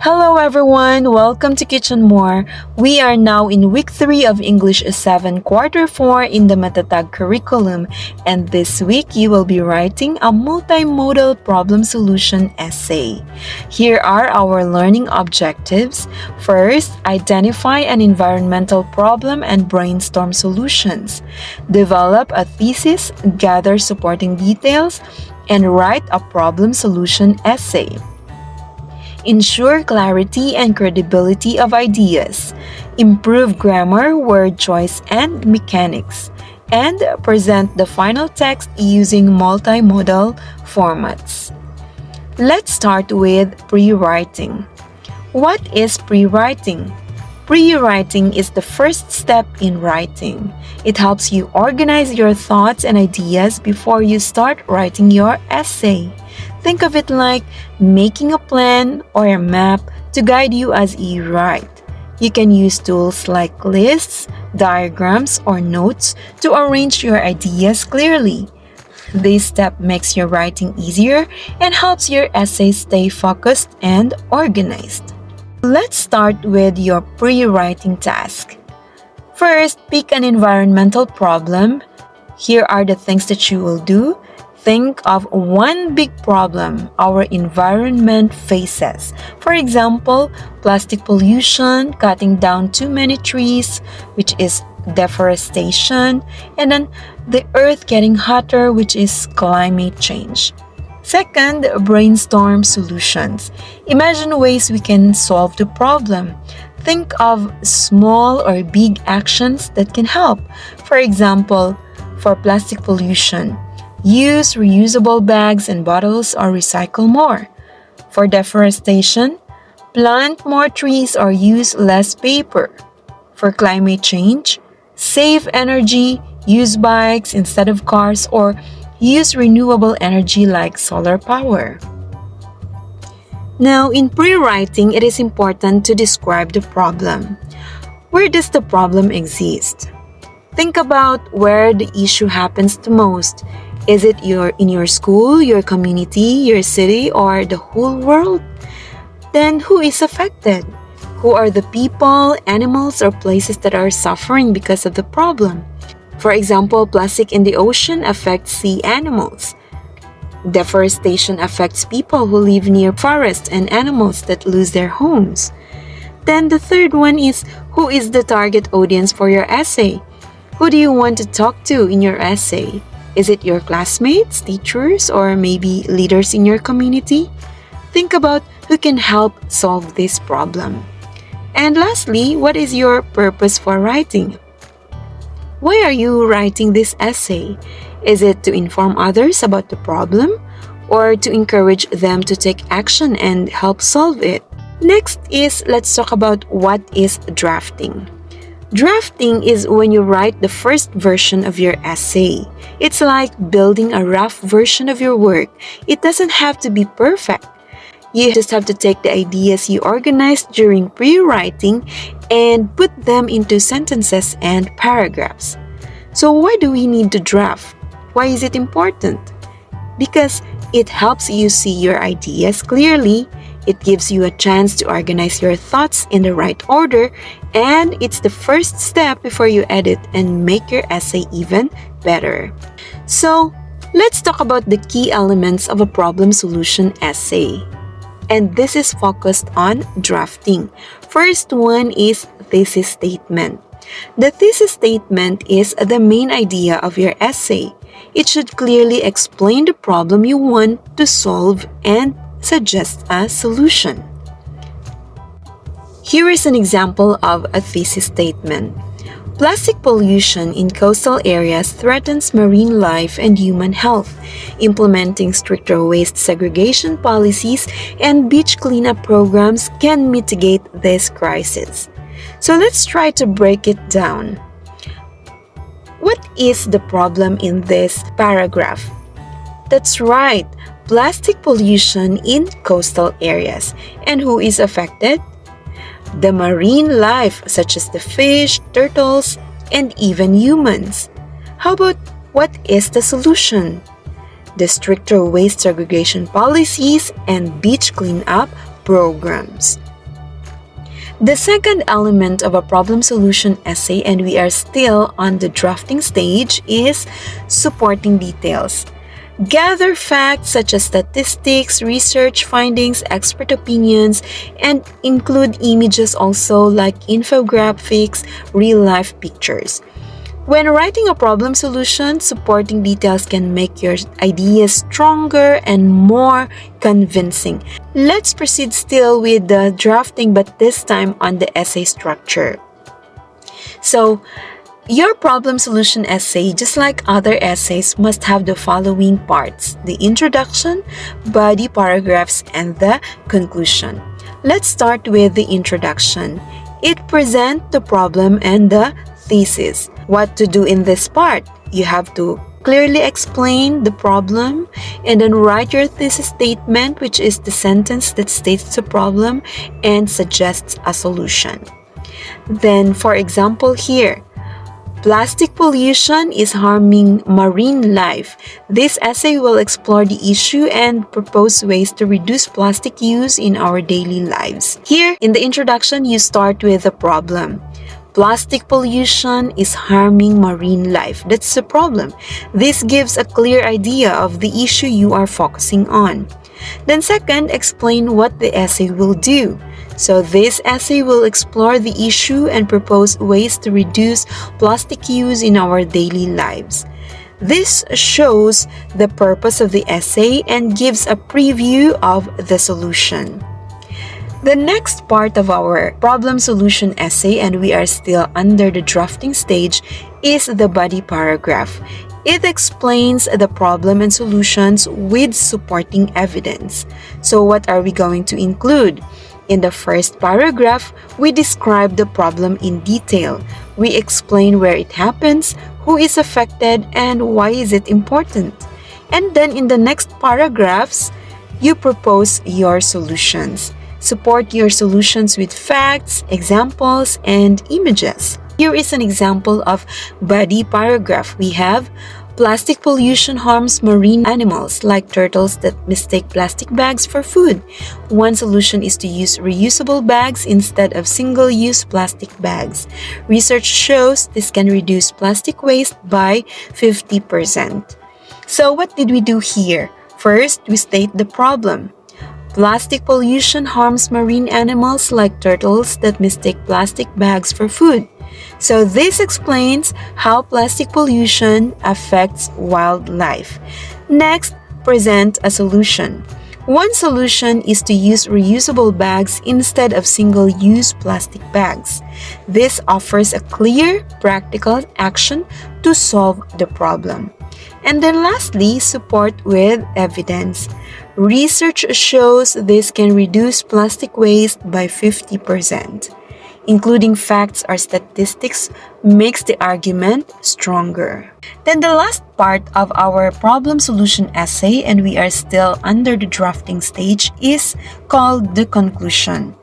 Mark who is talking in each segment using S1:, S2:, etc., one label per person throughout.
S1: Hello everyone, welcome to kitch&more. We are now in week 3 of English 7 quarter 4 in the MATATAG curriculum, and this week you will be writing a multimodal problem-solution essay. Here are our learning objectives. First, identify an environmental problem and brainstorm solutions. Develop a thesis, gather supporting details, and write a problem-solution essay. Ensure clarity and credibility of ideas. Improve grammar, word choice, and mechanics. And present the final text using multimodal formats. Let's start with pre-writing. What is pre-writing? Pre-writing is the first step in writing. It helps you organize your thoughts and ideas before you start writing your essay. Think of it like making a plan or a map to guide you as you write. You can use tools like lists, diagrams, or notes to arrange your ideas clearly. This step makes your writing easier and helps your essay stay focused and organized. Let's start with your pre-writing task. First, pick an environmental problem. Here are the things that you will do. Think of one big problem our environment faces. For example, plastic pollution, cutting down too many trees, which is deforestation, and then the earth getting hotter, which is climate change. Second, brainstorm solutions. Imagine ways we can solve the problem. Think of small or big actions that can help. For example, for plastic pollution, use reusable bags and bottles or recycle more. For deforestation, plant more trees or use less paper. For climate change, save energy, use bikes instead of cars, or use renewable energy like solar power. Now, in pre-writing, it is important to describe the problem. Where does the problem exist? Think about where the issue happens the most. Is it in your school, your community, your city, or the whole world? Then who is affected? Who are the people, animals, or places that are suffering because of the problem? For example, plastic in the ocean affects sea animals. Deforestation affects people who live near forests and animals that lose their homes. Then the third one is, who is the target audience for your essay? Who do you want to talk to in your essay? Is it your classmates, teachers, or maybe leaders in your community? Think about who can help solve this problem. And lastly, what is your purpose for writing? Why are you writing this essay? Is it to inform others about the problem or to encourage them to take action and help solve it? Next is, let's talk about what is drafting. Drafting is when you write the first version of your essay. It's like building a rough version of your work. It doesn't have to be perfect. You just have to take the ideas you organized during pre-writing and put them into sentences and paragraphs. So why do we need to draft? Why is it important? Because it helps you see your ideas clearly. It gives you a chance to organize your thoughts in the right order, and it's the first step before you edit and make your essay even better. So, let's talk about the key elements of a problem-solution essay. And this is focused on drafting. First one is thesis statement. The thesis statement is the main idea of your essay. It should clearly explain the problem you want to solve and suggest a solution. Here is an example of a thesis statement. Plastic pollution in coastal areas threatens marine life and human health. Implementing stricter waste segregation policies and beach cleanup programs can mitigate this crisis. So let's try to break it down. What is the problem in this paragraph? That's right, plastic pollution in coastal areas. And who is affected? The marine life, such as the fish, turtles, and even humans. How about what is the solution? The stricter waste segregation policies and beach cleanup programs. The second element of a problem solution essay, and we are still on the drafting stage, is supporting details. Gather facts such as statistics, research findings, expert opinions, and include images also like infographics, real-life pictures. When writing a problem solution, supporting details can make your ideas stronger and more convincing. Let's proceed still with the drafting, but this time on the essay structure. So, your problem solution essay, just like other essays, must have the following parts: the introduction, body paragraphs, and the conclusion. Let's start with the introduction. It presents the problem and the thesis. What to do in this part? You have to clearly explain the problem and then write your thesis statement, which is the sentence that states the problem and suggests a solution. Then, for example, here, plastic pollution is harming marine life. This essay will explore the issue and propose ways to reduce plastic use in our daily lives. Here, in the introduction, you start with the problem. Plastic pollution is harming marine life. That's the problem. This gives a clear idea of the issue you are focusing on. Then second, explain what the essay will do. So this essay will explore the issue and propose ways to reduce plastic use in our daily lives. This shows the purpose of the essay and gives a preview of the solution. The next part of our problem solution essay, and we are still under the drafting stage, is the body paragraph. It explains the problem and solutions with supporting evidence. So what are we going to include? In the first paragraph, we describe the problem in detail. We explain where it happens, who is affected, and why is it important. And then in the next paragraphs, you propose your solutions. Support your solutions with facts, examples, and images. Here is an example of body paragraph. We have plastic pollution harms marine animals like turtles that mistake plastic bags for food. One solution is to use reusable bags instead of single-use plastic bags. Research shows this can reduce plastic waste by 50%. So what did we do here? First, we state the problem. Plastic pollution harms marine animals like turtles that mistake plastic bags for food. So this explains how plastic pollution affects wildlife. Next, present a solution. One solution is to use reusable bags instead of single-use plastic bags. This offers a clear, practical action to solve the problem. And then lastly, support with evidence. Research shows this can reduce plastic waste by 50%. Including facts or statistics makes the argument stronger. Then the last part of our problem solution essay, and we are still under the drafting stage, is called the conclusion.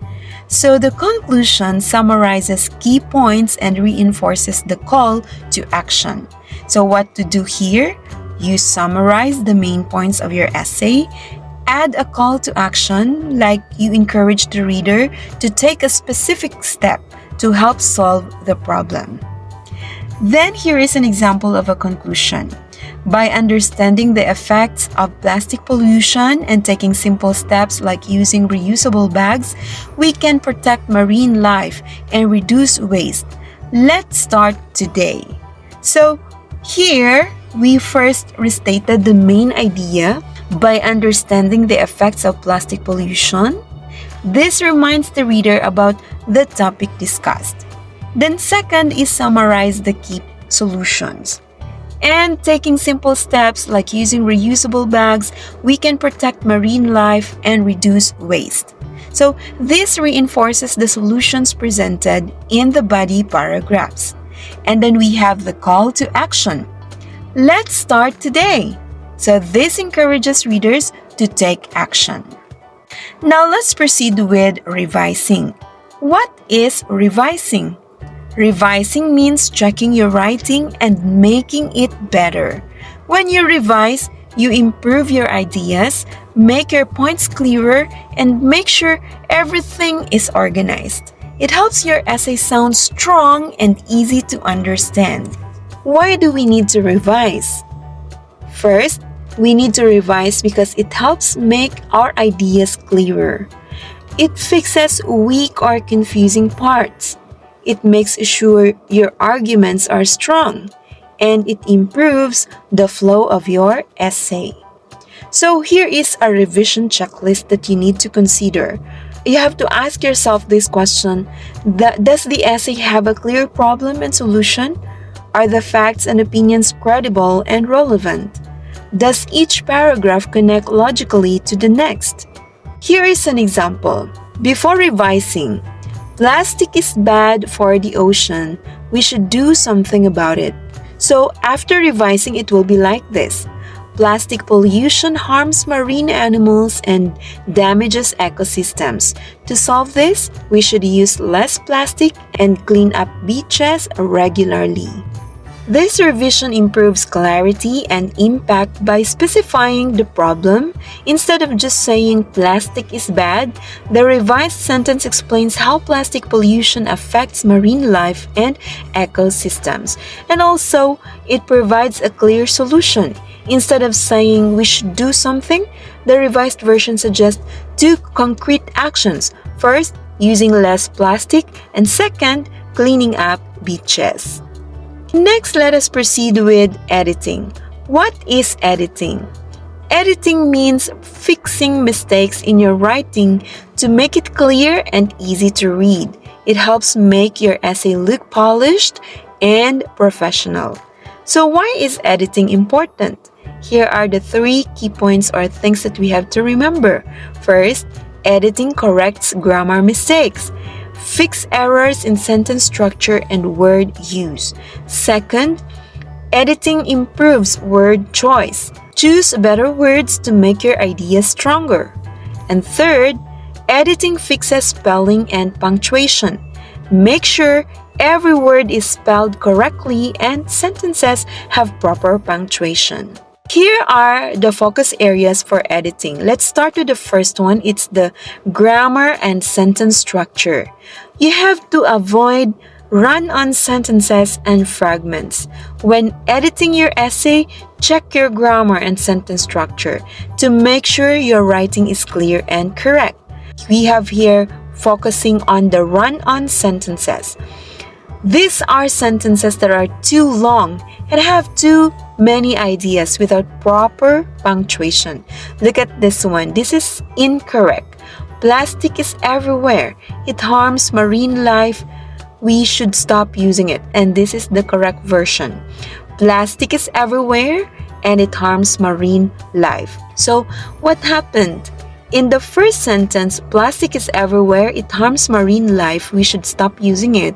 S1: So the conclusion summarizes key points and reinforces the call to action. So what to do here? You summarize the main points of your essay. Add a call to action, like you encourage the reader to take a specific step to help solve the problem. Then here is an example of a conclusion. By understanding the effects of plastic pollution and taking simple steps like using reusable bags, we can protect marine life and reduce waste. Let's start today. So here, we first restated the main idea. By understanding the effects of plastic pollution, this reminds the reader about the topic discussed. Then second is summarize the key solutions. And taking simple steps like using reusable bags, we can protect marine life and reduce waste. So this reinforces the solutions presented in the body paragraphs. And then we have the call to action. Let's start today. So this encourages readers to take action. Now let's proceed with revising. What is revising? Revising means checking your writing and making it better. When you revise, you improve your ideas, make your points clearer, and make sure everything is organized. It helps your essay sound strong and easy to understand. Why do we need to revise? First, we need to revise because it helps make our ideas clearer. It fixes weak or confusing parts. It makes sure your arguments are strong, and it improves the flow of your essay. So here is a revision checklist that you need to consider. You have to ask yourself this question: does the essay have a clear problem and solution? Are the facts and opinions credible and relevant? Does each paragraph connect logically to the next? Here is an example. Before revising, plastic is bad for the ocean. We should do something about it. So after revising, it will be like this. Plastic pollution harms marine animals and damages ecosystems. To solve this, we should use less plastic and clean up beaches regularly. This revision improves clarity and impact by specifying the problem. Instead of just saying plastic is bad, the revised sentence explains how plastic pollution affects marine life and ecosystems. And also, it provides a clear solution. Instead of saying we should do something, the revised version suggests two concrete actions. First, using less plastic, and second, cleaning up beaches. Next, let us proceed with editing. What is editing? Editing means fixing mistakes in your writing to make it clear and easy to read. It helps make your essay look polished and professional. So why is editing important? Here are the 3 key points or things that we have to remember. First, editing corrects grammar mistakes. Fix errors in sentence structure and word use. Second, editing improves word choice. Choose better words to make your ideas stronger. And third, editing fixes spelling and punctuation. Make sure every word is spelled correctly and sentences have proper punctuation. Here are the focus areas for editing. Let's start with the first one. It's the grammar and sentence structure. You have to avoid run-on sentences and fragments. When editing your essay, check your grammar and sentence structure to make sure your writing is clear and correct. We have here focusing on the run-on sentences. These are sentences that are too long and have too many ideas without proper punctuation. Look at this one. This is incorrect. Plastic is everywhere. It harms marine life. We should stop using it. And this is the correct version. Plastic is everywhere and it harms marine life. So what happened? In the first sentence, plastic is everywhere. It harms marine life. We should stop using it.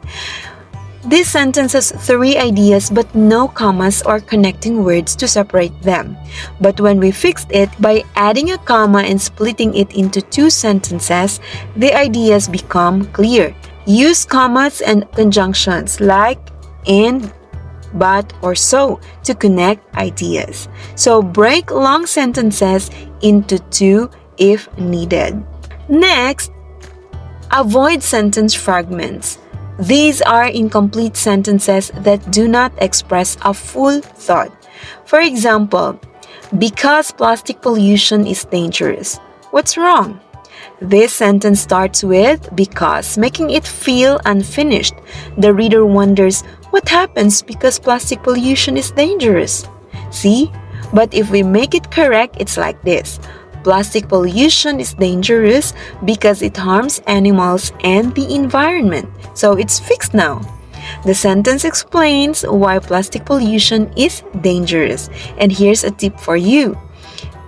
S1: This sentence has 3 ideas but no commas or connecting words to separate them. But when we fixed it by adding a comma and splitting it into 2 sentences, the ideas become clear. Use commas and conjunctions like and, but, or so to connect ideas. So break long sentences into 2 if needed. Next, avoid sentence fragments. These are incomplete sentences that do not express a full thought. For example, because plastic pollution is dangerous. What's wrong? This sentence starts with because, making it feel unfinished. The reader wonders, what happens because plastic pollution is dangerous? See? But if we make it correct, it's like this. Plastic pollution is dangerous because it harms animals and the environment. So it's fixed now. The sentence explains why plastic pollution is dangerous. And here's a tip for you.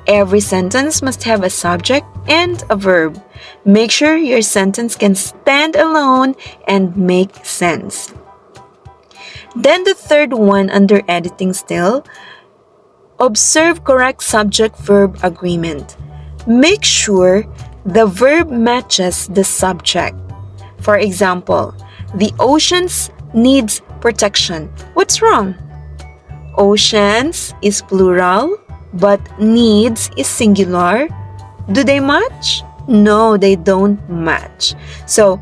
S1: Every sentence must have a subject and a verb. Make sure your sentence can stand alone and make sense. Then the third one under editing still, observe correct subject-verb agreement. Make sure the verb matches the subject. For example, the oceans needs protection. What's wrong? Oceans is plural, but needs is singular. Do they match? No, they don't match. So,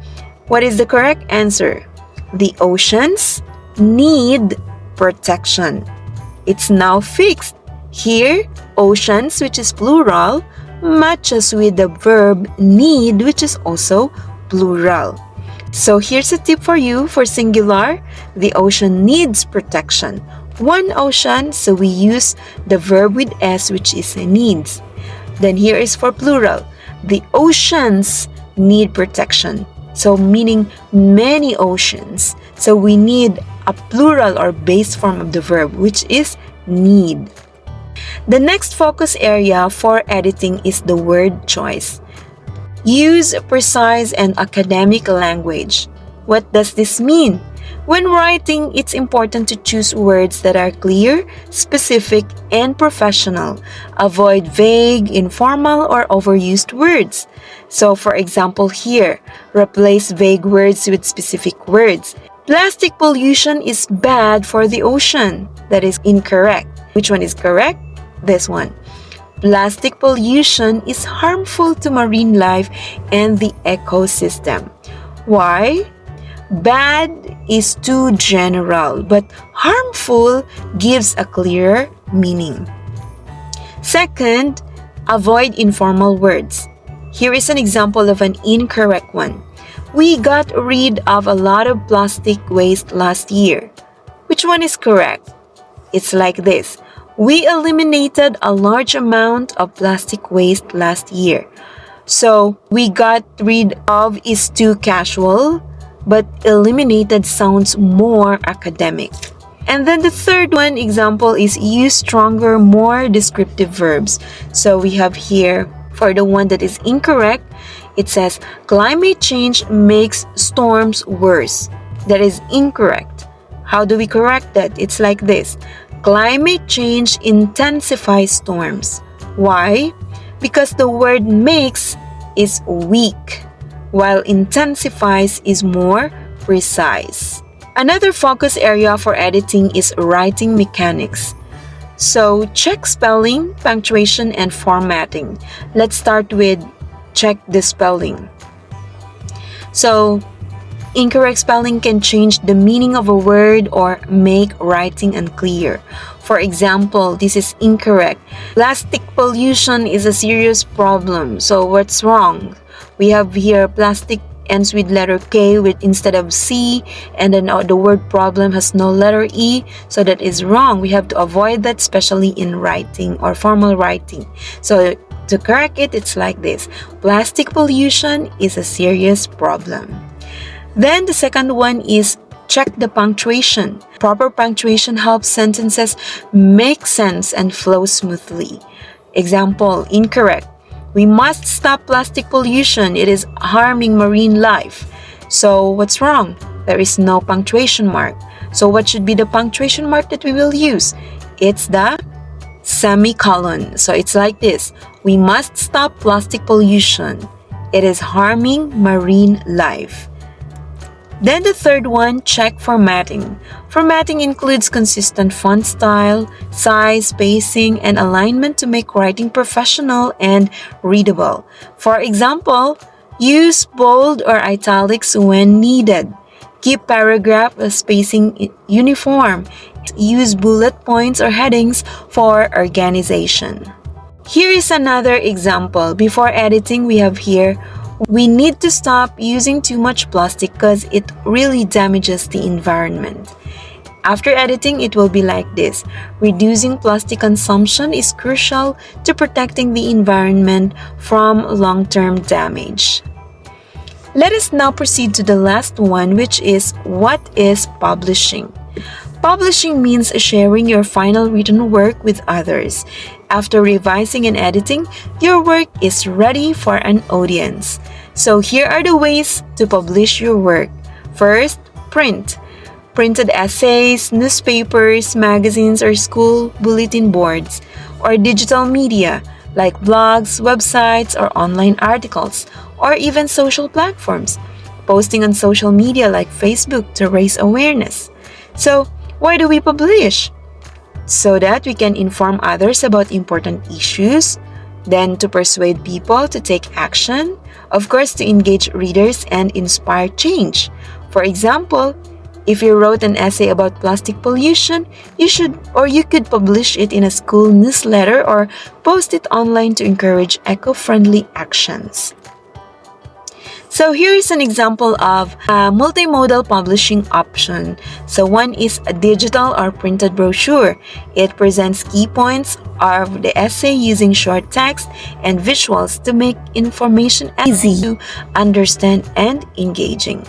S1: What is the correct answer? The oceans need protection. It's now fixed. Here, oceans, which is plural, matches with the verb need, which is also plural. So here's a tip for you for singular. The ocean needs protection. One ocean, so we use the verb with S, which is needs. Then here is for plural. The oceans need protection. So meaning many oceans. So we need a plural or base form of the verb, which is need. The next focus area for editing is the word choice. Use precise and academic language. What does this mean? When writing, it's important to choose words that are clear, specific, and professional. Avoid vague, informal, or overused words. So, for example here, replace vague words with specific words. Plastic pollution is bad for the ocean. That is incorrect. Which one is correct? This one. Plastic pollution is harmful to marine life and the ecosystem. Why? Bad is too general, but harmful gives a clearer meaning. Second, avoid informal words. Here is an example of an incorrect one. We got rid of a lot of plastic waste last year. Which one is correct? It's like this. We eliminated a large amount of plastic waste last year. So, we got rid of is too casual, but eliminated sounds more academic. And then the third one example is use stronger, more descriptive verbs. So, we have here, for the one that is incorrect, it says, climate change makes storms worse. That is incorrect. How do we correct that? It's like this. Climate change intensifies storms. Why? Because the word makes is weak, while intensifies is more precise. Another focus area for editing is writing mechanics. So check spelling, punctuation, and formatting. Let's start with check the spelling. So incorrect spelling can change the meaning of a word or make writing unclear. For example, this is incorrect. Plastic pollution is a serious problem. So what's wrong? We have here plastic ends with letter K instead of C, and then the word problem has no letter E, so that is wrong. We have to avoid that, especially in writing or formal writing. So to correct it, it's like this. Plastic pollution is a serious problem. Then the second one is check the punctuation. Proper punctuation helps sentences make sense and flow smoothly. Example, incorrect. We must stop plastic pollution. It is harming marine life. So what's wrong? There is no punctuation mark. So what should be the punctuation mark that we will use? It's the semicolon. So it's like this. We must stop plastic pollution. It is harming marine life. Then the third one, check formatting. Formatting includes consistent font style, size, spacing, and alignment to make writing professional and readable. For example, use bold or italics when needed. Keep paragraph spacing uniform. Use bullet points or headings for organization. Here is another example. Before editing, we have here, we need to stop using too much plastic because it really damages the environment. After editing, it will be like this. Reducing plastic consumption is crucial to protecting the environment from long-term damage. Let us now proceed to the last one, which is what is publishing? Publishing means sharing your final written work with others. After revising and editing, your work is ready for an audience. So here are the ways to publish your work. First, print. Printed essays, newspapers, magazines, or school bulletin boards. Or digital media like blogs, websites, or online articles. Or even social platforms. Posting on social media like Facebook to raise awareness. So, why do we publish? So that we can inform others about important issues, Then to persuade people to take action, of course, to engage readers and inspire change. For example, if you wrote an essay about plastic pollution, you could publish it in a school newsletter or post it online to encourage eco-friendly actions. So here is an example of a multimodal publishing option. So one is a digital or printed brochure. It presents key points of the essay using short text and visuals to make information easy to understand and engaging.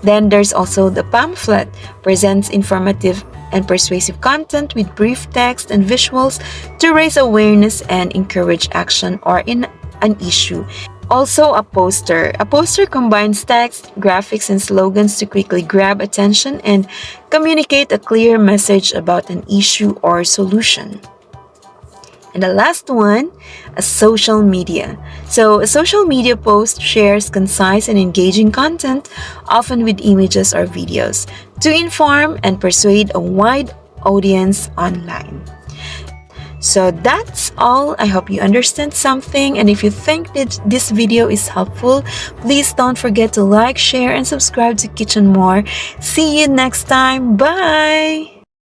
S1: Then there's also the pamphlet, presents informative and persuasive content with brief text and visuals to raise awareness and encourage action or in an issue. Also, a poster. A poster combines text, graphics, and slogans to quickly grab attention and communicate a clear message about an issue or solution. And the last one, a social media. So, a social media post shares concise and engaging content, often with images or videos, to inform and persuade a wide audience online. So that's all. I hope you understand something, and if you think that this video is helpful, please don't forget to like, share, and subscribe to Kitch&more. See you next time. Bye!